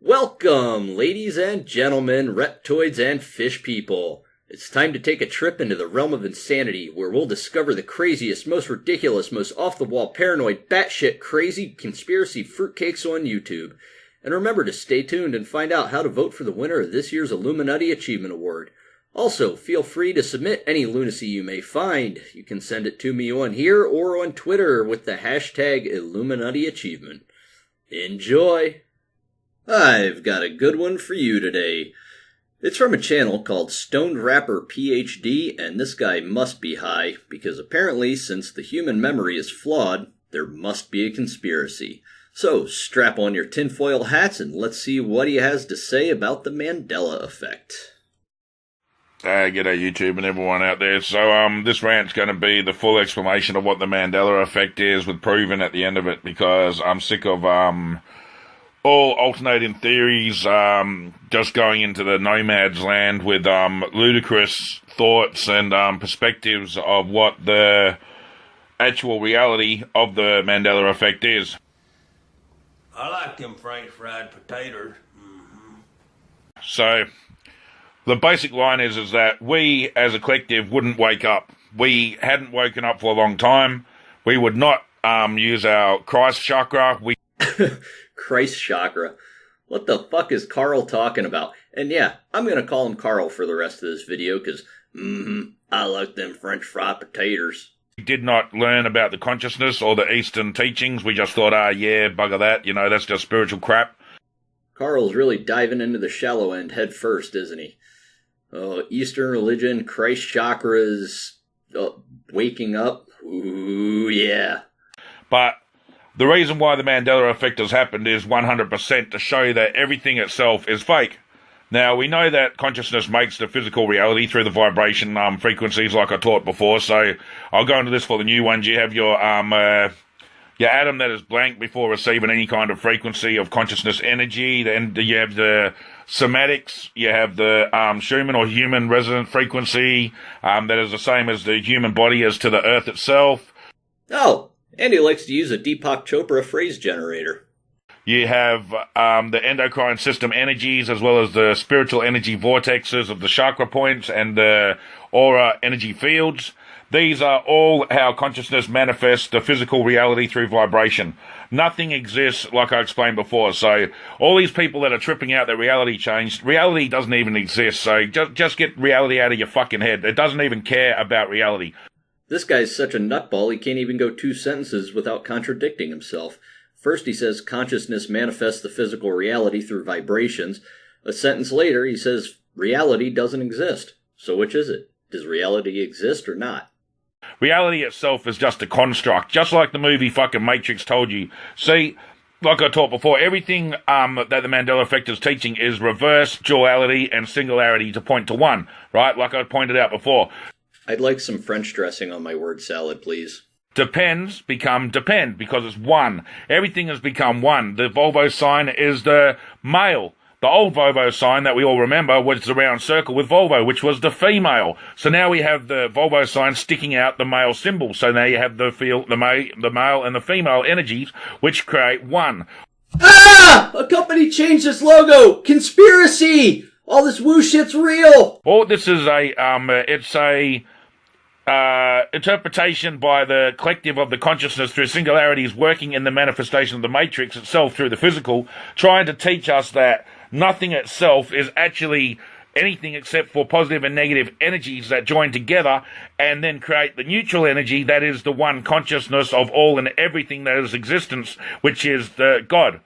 Welcome, ladies and gentlemen, reptoids and fish people. It's time to take a trip into the realm of insanity, where we'll discover the craziest, most ridiculous, most off-the-wall, paranoid, batshit crazy conspiracy fruitcakes on YouTube. And remember to stay tuned and find out how to vote for the winner of this year's Illuminati Achievement Award. Also, feel free to submit any lunacy you may find. You can send it to me on here or on Twitter with the hashtag IlluminatiAchievement. Enjoy! I've got a good one for you today. It's from a channel called Stoned Rapper PhD, and this guy must be high, because apparently, since the human memory is flawed, there must be a conspiracy. So, strap on your tinfoil hats and let's see what he has to say about the Mandela effect. G'day YouTube and everyone out there. So this rant's going to be the full explanation of what the Mandela effect is, with proven at the end of it, because I'm sick of all alternating theories just going into the nomad's land with ludicrous thoughts and perspectives of what the actual reality of the Mandela effect is. I like them French fried potatoes. So the basic line is that we as a collective wouldn't wake up. We hadn't woken up for a long time. We would not use our Christ chakra. Christ chakra. What the fuck is Carl talking about? And yeah, I'm gonna call him Carl for the rest of this video, because, I like them French fried potatoes. We did not learn about the consciousness or the Eastern teachings. We just thought, yeah, bugger that, that's just spiritual crap. Carl's really diving into the shallow end head first, isn't he? Oh, Eastern religion, Christ chakras, waking up. Ooh, yeah. But the reason why the Mandela effect has happened is 100% to show that everything itself is fake. Now, we know that consciousness makes the physical reality through the vibration frequencies, like I taught before, so I'll go into this for the new ones. You have your atom that is blank before receiving any kind of frequency of consciousness energy. Then you have the somatics, you have the Schumann or human resonant frequency that is the same as the human body as to the earth itself. Oh, and he likes to use a Deepak Chopra phrase generator. You have the endocrine system energies, as well as the spiritual energy vortexes of the chakra points and the aura energy fields. These are all how consciousness manifests the physical reality through vibration. Nothing exists, like I explained before. So all these people that are tripping out that reality changed, reality doesn't even exist. So just get reality out of your fucking head. It doesn't even care about reality. This guy's such a nutball, he can't even go 2 sentences without contradicting himself. First he says consciousness manifests the physical reality through vibrations. A sentence later he says reality doesn't exist. So which is it? Does reality exist or not? Reality itself is just a construct, just like the movie fucking Matrix told you. See, like I taught before, everything that the Mandela effect is teaching is reverse, duality, and singularity to point to one, right? Like I pointed out before. I'd like some French dressing on my word salad, please. Depends become depend, because it's one. Everything has become one. The Volvo sign is the male. The old Volvo sign that we all remember was the round circle with Volvo, which was the female. So now we have the Volvo sign sticking out the male symbol. So now you have the male and the female energies, which create one. Ah! A company changed its logo! Conspiracy! All this woo shit's real! Oh, this is it's a interpretation by the collective of the consciousness through singularities working in the manifestation of the matrix itself through the physical, trying to teach us that nothing itself is actually anything except for positive and negative energies that join together and then create the neutral energy that is the one consciousness of all and everything that is existence, which is the God.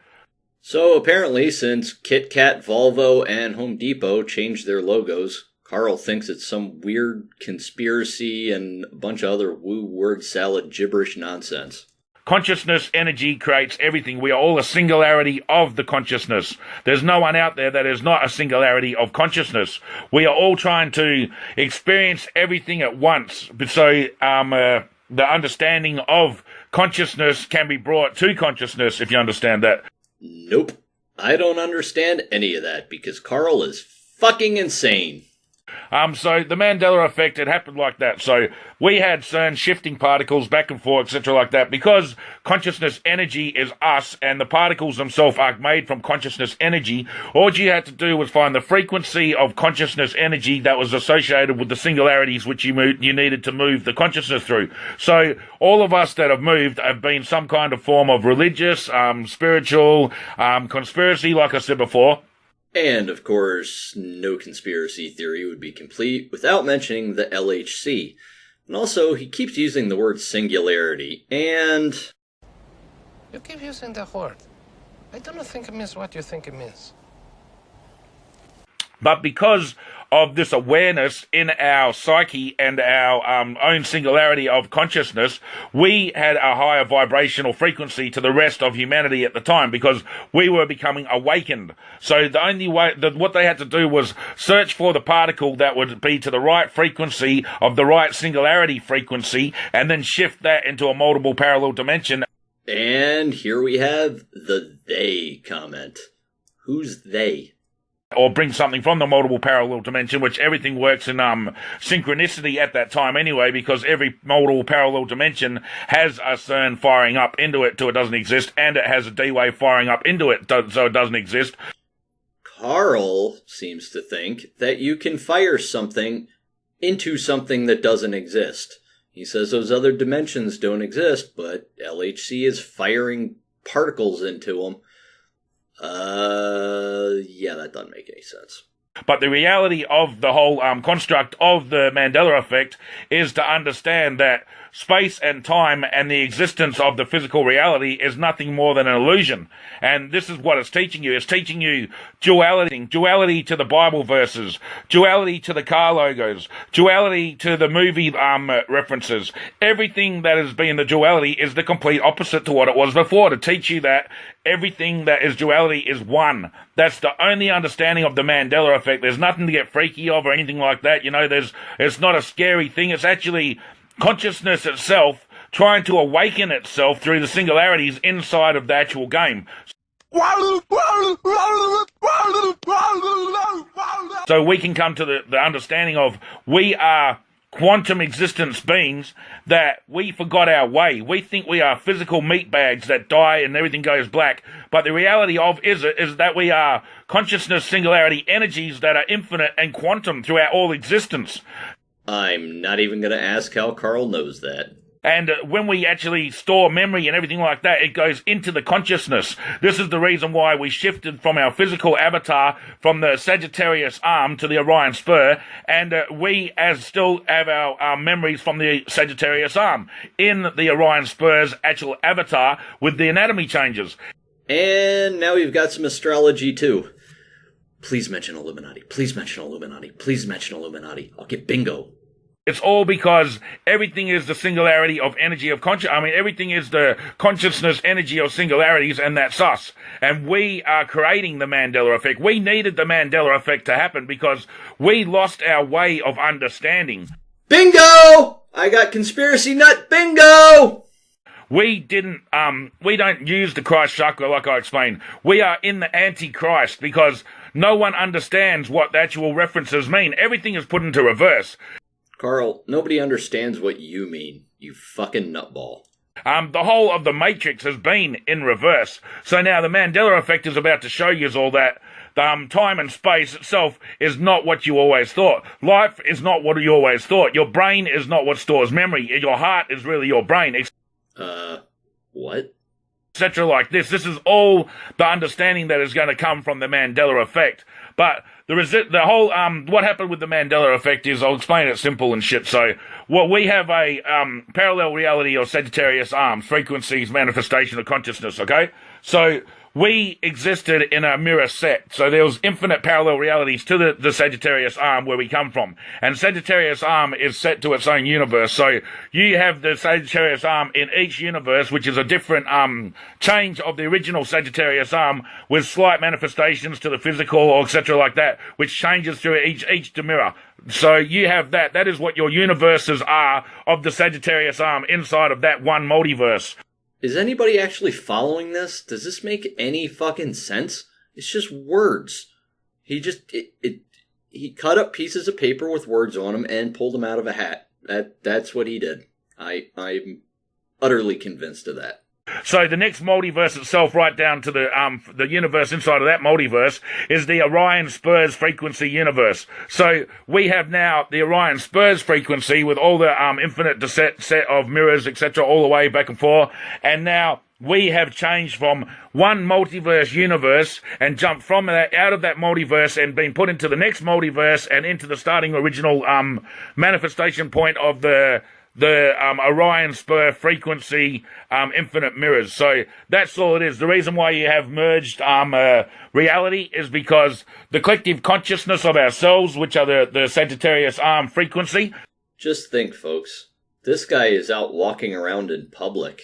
So apparently, since Kit Kat, Volvo, and Home Depot changed their logos, Carl thinks it's some weird conspiracy and a bunch of other woo word salad gibberish nonsense. Consciousness energy creates everything. We are all a singularity of the consciousness. There's no one out there that is not a singularity of consciousness. We are all trying to experience everything at once. So the understanding of consciousness can be brought to consciousness, if you understand that. Nope. I don't understand any of that, because Carl is fucking insane. So the Mandela effect, it happened like that. So we had CERN shifting particles back and forth, etc., like that, because consciousness energy is us, and the particles themselves are made from consciousness energy. All you had to do was find the frequency of consciousness energy that was associated with the singularities which you needed to move the consciousness through. So all of us that have moved have been some kind of form of religious, spiritual, conspiracy, like I said before. And, of course, no conspiracy theory would be complete without mentioning the LHC. And also, he keeps using the word singularity, and... You keep using the word. I don't think it means what you think it means. But because of this awareness in our psyche and our own singularity of consciousness, we had a higher vibrational frequency to the rest of humanity at the time, because we were becoming awakened. So the only way that what they had to do was search for the particle that would be to the right frequency of the right singularity frequency, and then shift that into a multiple parallel dimension. And here we have the they comment. Who's they? Or bring something from the multiple parallel dimension, which everything works in synchronicity at that time anyway, because every multiple parallel dimension has a CERN firing up into it till it doesn't exist, and it has a D-wave firing up into it so it doesn't exist. Carl seems to think that you can fire something into something that doesn't exist. He says those other dimensions don't exist, but LHC is firing particles into them. Yeah, that doesn't make any sense. But the reality of the whole construct of the Mandela effect is to understand that space and time and the existence of the physical reality is nothing more than an illusion. And this is what it's teaching you. It's teaching you duality to the Bible verses, duality to the car logos, duality to the movie references. Everything that has been the duality is the complete opposite to what it was before, to teach you that everything that is duality is one. That's the only understanding of the Mandela effect. There's nothing to get freaky of or anything like that. You know, it's not a scary thing. It's actually consciousness itself trying to awaken itself through the singularities inside of the actual game. So we can come to the understanding of we are quantum existence beings, that we forgot our way. We think we are physical meat bags that die and everything goes black. But the reality is that we are consciousness singularity energies that are infinite and quantum throughout all existence. I'm not even going to ask how Carl knows that. And when we actually store memory and everything like that, it goes into the consciousness. This is the reason why we shifted from our physical avatar from the Sagittarius arm to the Orion spur, and we still have our memories from the Sagittarius arm in the Orion spur's actual avatar with the anatomy changes. And now we've got some astrology too. Please mention Illuminati. Please mention Illuminati. Please mention Illuminati. I'll get bingo. It's all because everything is the singularity of energy of everything is the consciousness energy of singularities, and that's us. And we are creating the Mandela effect. We needed the Mandela effect to happen because we lost our way of understanding. Bingo! I got conspiracy nut bingo! We don't use the Christ chakra like I explained. We are in the Antichrist because no one understands what the actual references mean. Everything is put into reverse. Carl, nobody understands what you mean, you fucking nutball. The whole of the Matrix has been in reverse. So now the Mandela effect is about to show you all that time and space itself is not what you always thought. Life is not what you always thought. Your brain is not what stores memory. Your heart is really your brain. What? Etc. like this. This is all the understanding that is going to come from the Mandela effect. But the whole, what happened with the Mandela effect is, I'll explain it simple and shit. So, we have a, parallel reality of Sagittarius arms, frequencies, manifestation of consciousness, okay? So, we existed in a mirror set. So there was infinite parallel realities to the Sagittarius arm where we come from. And Sagittarius arm is set to its own universe. So you have the Sagittarius arm in each universe, which is a different change of the original Sagittarius arm with slight manifestations to the physical or etc. like that, which changes through each mirror. So you have that. That is what your universes are of the Sagittarius arm inside of that one multiverse. Is anybody actually following this? Does this make any fucking sense? It's just words. He he cut up pieces of paper with words on them and pulled them out of a hat. That's what he did. I'm utterly convinced of that. So the next multiverse itself, right down to the universe inside of that multiverse, is the Orion Spurs frequency universe. So we have now the Orion Spurs frequency with all the infinite set of mirrors, etc., all the way back and forth, and now we have changed from one multiverse universe and jumped from that, out of that multiverse and been put into the next multiverse and into the starting original manifestation point of the Orion Spur frequency infinite mirrors. So that's all it is. The reason why you have merged reality is because the collective consciousness of ourselves, which are the Sagittarius frequency. Just think, folks. This guy is out walking around in public.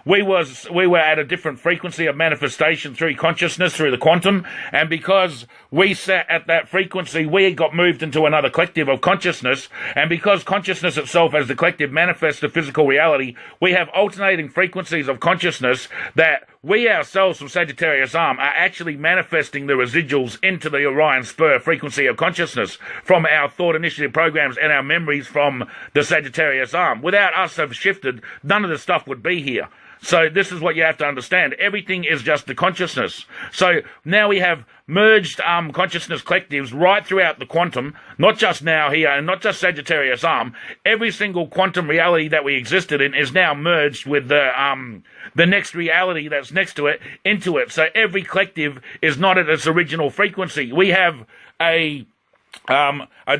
We were at a different frequency of manifestation through consciousness, through the quantum, and because we sat at that frequency, we got moved into another collective of consciousness, and because consciousness itself as the collective manifests the physical reality, we have alternating frequencies of consciousness that we ourselves from Sagittarius are actually manifesting the residuals into the Orion Spur frequency of consciousness from our thought initiative programs and our memories from the Sagittarius arm. Without us have shifted, none of this stuff would be here. So this is what you have to understand. Everything is just the consciousness. So now we have merged consciousness collectives right throughout the quantum, not just now here and not just Sagittarius arm. Every single quantum reality that we existed in is now merged with the next reality that's next to it into it. So every collective is not at its original frequency. We have a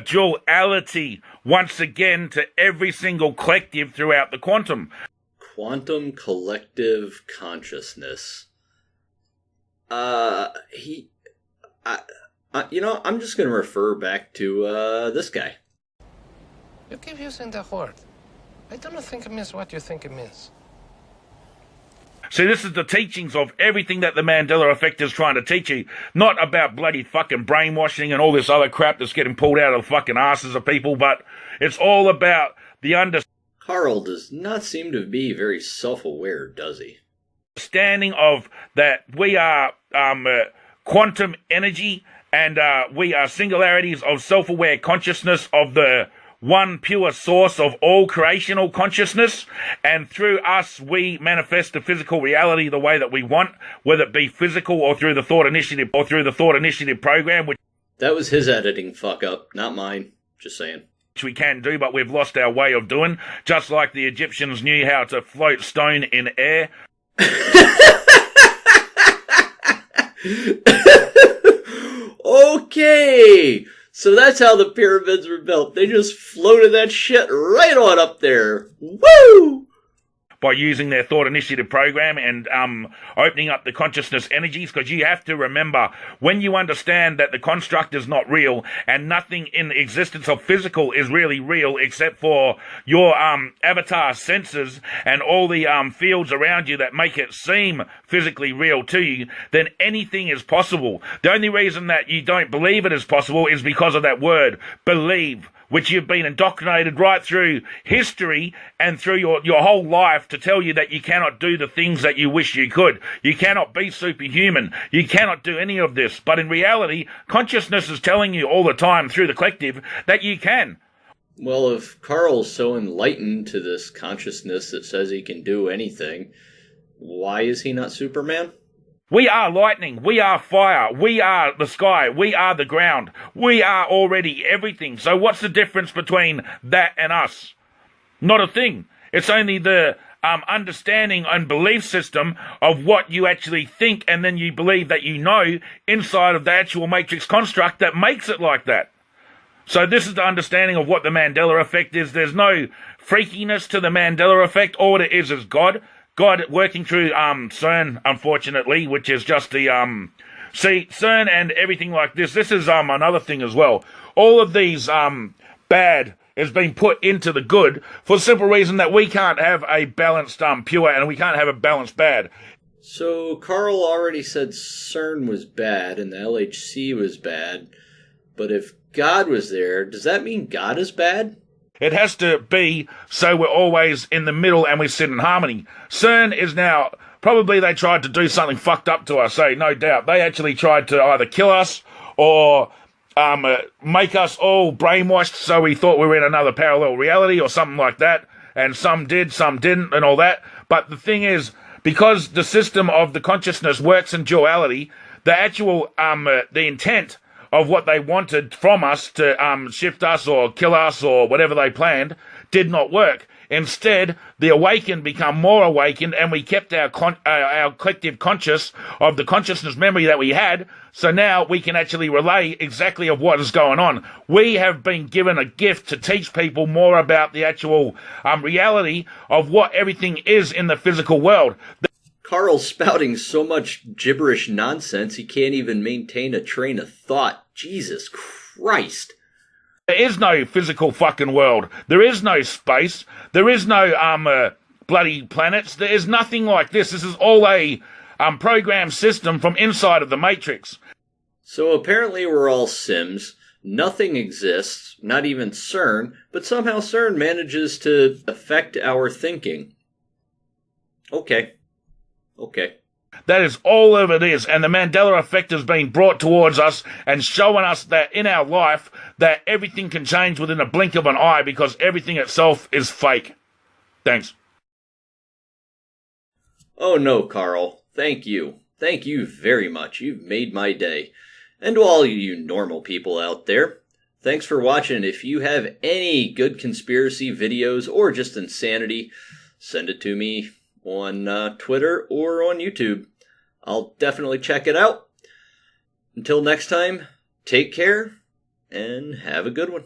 duality once again to every single collective throughout the quantum. Quantum collective consciousness. I'm just going to refer back to this guy. You keep using the word. I don't think it means what you think it means. See, this is the teachings of everything that the Mandela effect is trying to teach you. Not about bloody fucking brainwashing and all this other crap that's getting pulled out of the fucking asses of people, but it's all about the Carl does not seem to be very self-aware, does he? understanding of that we are quantum energy and we are singularities of self-aware consciousness of the one pure source of all creational consciousness, and through us we manifest the physical reality the way that we want, whether it be physical or through the thought initiative program, which that was his editing fuck up, not mine. Just saying. We can do, but we've lost our way of doing, just like the Egyptians knew how to float stone in air. Okay, so that's how the pyramids were built. They just floated that shit right on up there. Woo! By using their thought initiative program and opening up the consciousness energies, because you have to remember, when you understand that the construct is not real and nothing in the existence of physical is really real except for your avatar senses and all the fields around you that make it seem physically real to you, then anything is possible. The only reason that you don't believe it is possible is because of that word, believe, which you've been indoctrinated right through history and through your whole life to tell you that you cannot do the things that you wish you could. You cannot be superhuman. You cannot do any of this. But in reality, consciousness is telling you all the time through the collective that you can. Well, if Carl's so enlightened to this consciousness that says he can do anything, why is he not Superman? We are lightning, we are fire, we are the sky, we are the ground, we are already everything. So what's the difference between that and us? Not a thing. It's only the understanding and belief system of what you actually think and then you believe that you know inside of the actual matrix construct that makes it like that. So this is the understanding of what the Mandela effect is. There's no freakiness to the Mandela effect. All it is God. God working through CERN, unfortunately, which is just the see, CERN and everything like this. This is another thing as well. All of these bad is being put into the good for the simple reason that we can't have a balanced pure and we can't have a balanced bad. So Carl already said CERN was bad and the LHC was bad, but if God was there, does that mean God is bad? It has to be so we're always in the middle and we sit in harmony. CERN is now, probably they tried to do something fucked up to us, no doubt. They actually tried to either kill us or make us all brainwashed so we thought we were in another parallel reality or something like that, and some did, some didn't, and all that. But the thing is, because the system of the consciousness works in duality, the actual, the intent of what they wanted from us to shift us or kill us or whatever they planned did not work. Instead, the awakened become more awakened, and we kept our collective conscious of the consciousness memory that we had, so now we can actually relay exactly of what is going on. We have been given a gift to teach people more about the actual reality of what everything is in the physical world. Carl's spouting so much gibberish nonsense he can't even maintain a train of thought. Jesus Christ. There is no physical fucking world. There is no space. There is no bloody planets. There is nothing like this. This is all a programmed system from inside of the Matrix. So apparently we're all Sims. Nothing exists, not even CERN, but somehow CERN manages to affect our thinking. Okay. That is all of it is, and the Mandela effect has been brought towards us and showing us that in our life that everything can change within a blink of an eye because everything itself is fake. Thanks. Oh no, Carl. Thank you. Thank you very much. You've made my day. And to all you normal people out there, thanks for watching. If you have any good conspiracy videos or just insanity, send it to me on Twitter or on YouTube. I'll definitely check it out. Until next time, take care and have a good one.